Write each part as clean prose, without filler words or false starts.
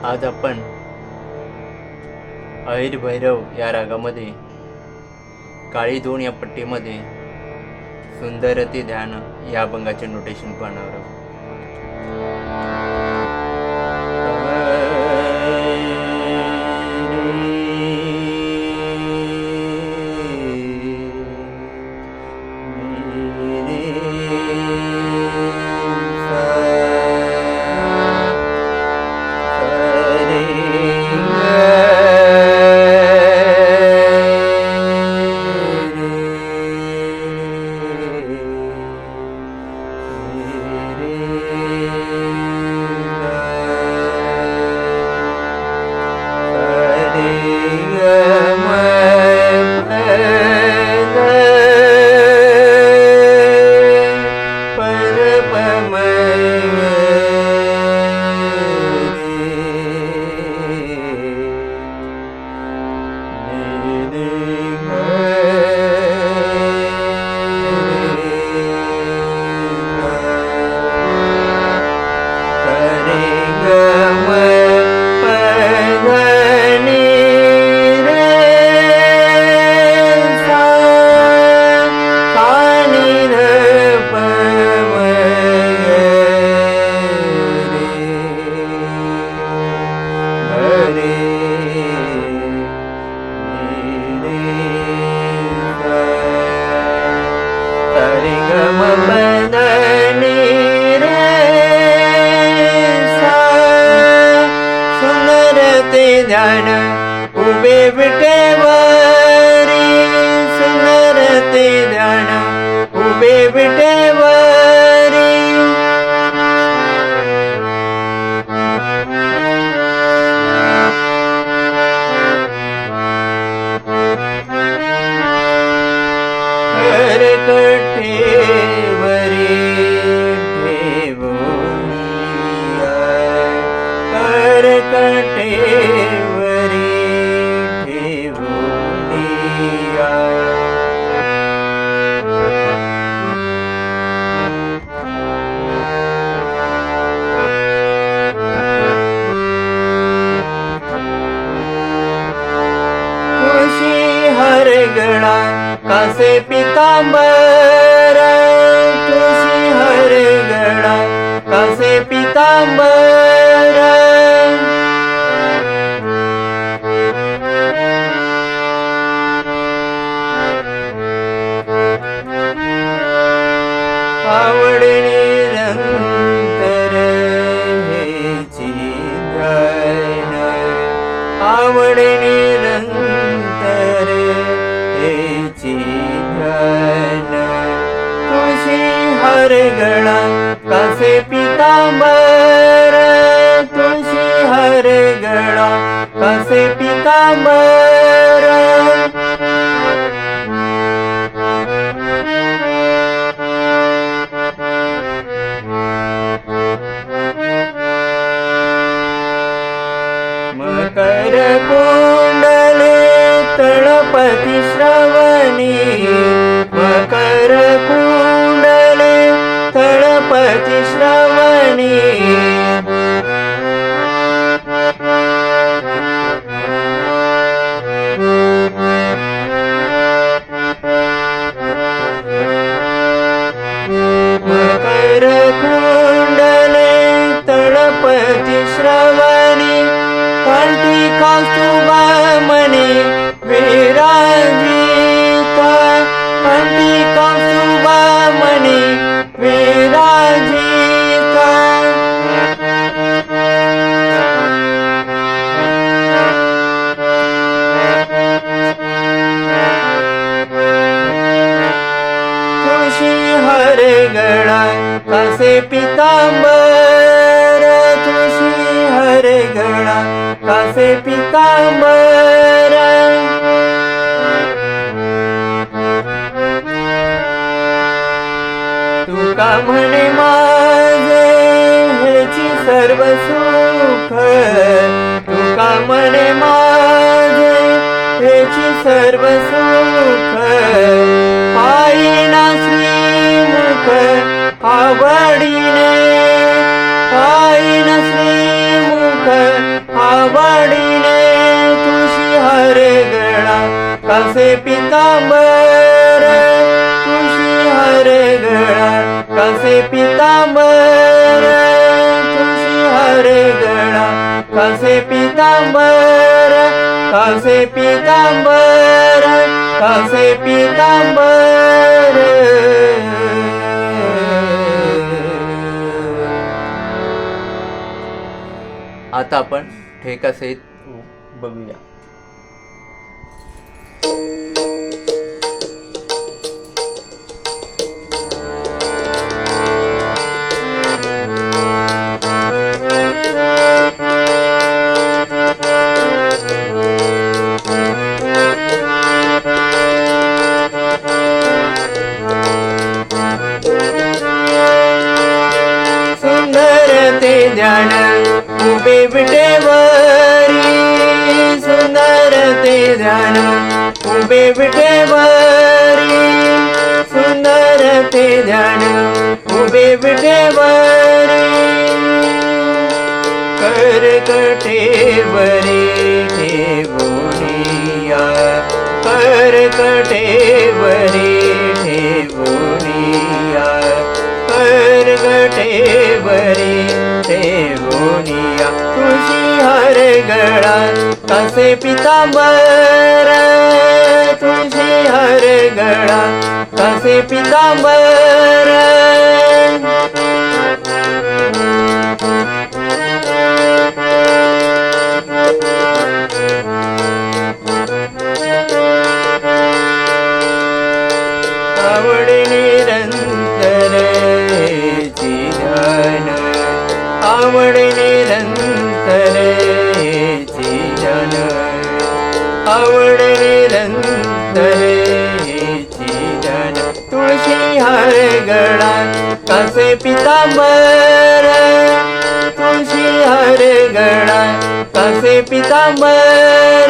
आज आपण अहिर भैरव या रागामध्ये काळी दोन या पट्टीमध्ये सुंदरती ध्यान या अभंगाचे नोटेशन पाहणार आहोत. ध्यान उभे विटेवरी सुंदरते ध्यान उभे विटेवरी हर कठेवरी ठेवोनिया हर कठेवरी ठेवोनिया खुशी हर गळा कासे पितांबर खुशी हर गळा कासे पितांबर आवडे निरंतर हेची ध्यान आवडे निरंतर हेची ध्यान तुझी हर गळा कासे पितांबर तुझी हर गळा कासे पितांबर मकर कुंडले तळपती श्रवणी मकर कुंडले तळपती श्रवणी मकर कुंडले तळपती श्रवणी कंठी कौस्तुभमणी विराजिता कंठी कौस्तुभमणी विराजिता तुझी हर गळा कासे पितांबर तुझी हर गळा कासे पितांबर तुका म्हणे माझे हेची सर्व सुख तुका म्हणे माझे हेची सर्व सुख पायीना श्रीमुख आवडीने पायीना श्रीमुख कसे पितांबर तुळशी हार गळा कसे पितांबर तुळशी हार गळा कसे पितांबर कसे पितांबर कसे पितांबर. आता आपण ठेक्यासहित बघूया. ध्यान उभे विटेवरी सुंदर ते ध्यान उभे विटेवरी सुंदर ते ध्यान उभे विटेवरी करकटेवरी ठेवूनिया करकटेवरी ठेवूनिया करकटेवरी ठेवूनिया तुळशी हार गळा कसे पितांबर तुळशी हार गळा कसे पितांबर. आवड निरंतर हेची ध्यान आवड निरंतर हेची ध्यान आवड निरंतर हेची ध्यान तुळशी हार गळा कसे पितांबर तुळशी हार गळा कसे पितांबर.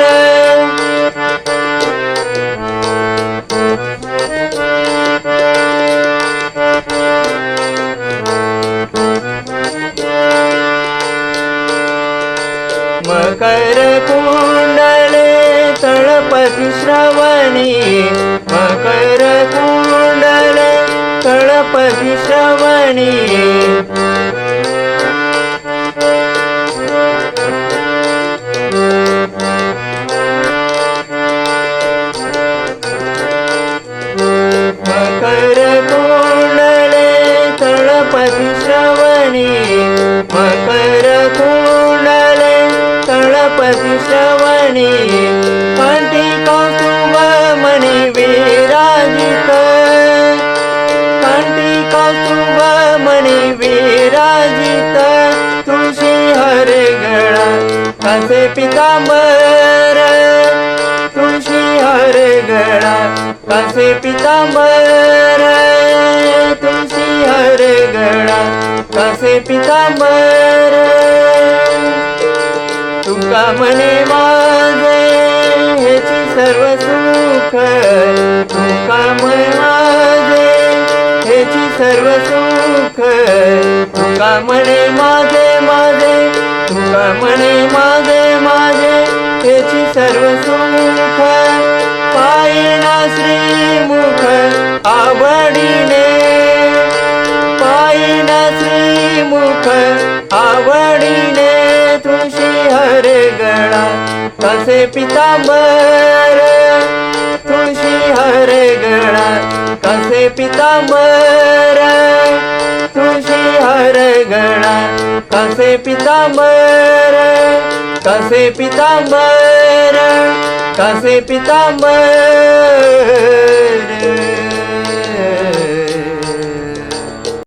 मकर कुंडले तळपती श्रवणी मकर कुंडले तळपती श्रवणी मकर कुंडले तळपती श्रवणी मकर कुंडले तळपती श्रवणी कंठी कौस्तुभ मणी विराजित कंठी कौस्तुभ मणी विराजित तुळशी हार गळा कसे पितांबर तुळशी हार गळा कसे पितांबर तुळशी हार गळा कसे पितांबर. तुका मने माझे हेची सर्व सुख तुका मने माझे हेची सर्व सुख तुका मने माझे माझे तुका मने माझे माझे हेची सर्व सुख पायिना श्रीमुख आवडीने पायिना श्रीमुख आवडीने तुळशी हार गळा कसे पितांबर तुळशी हार गळा कसे पितांबर तुळशी हार गळा कसे पितांबर कसे पितांबर कसे पितांबर.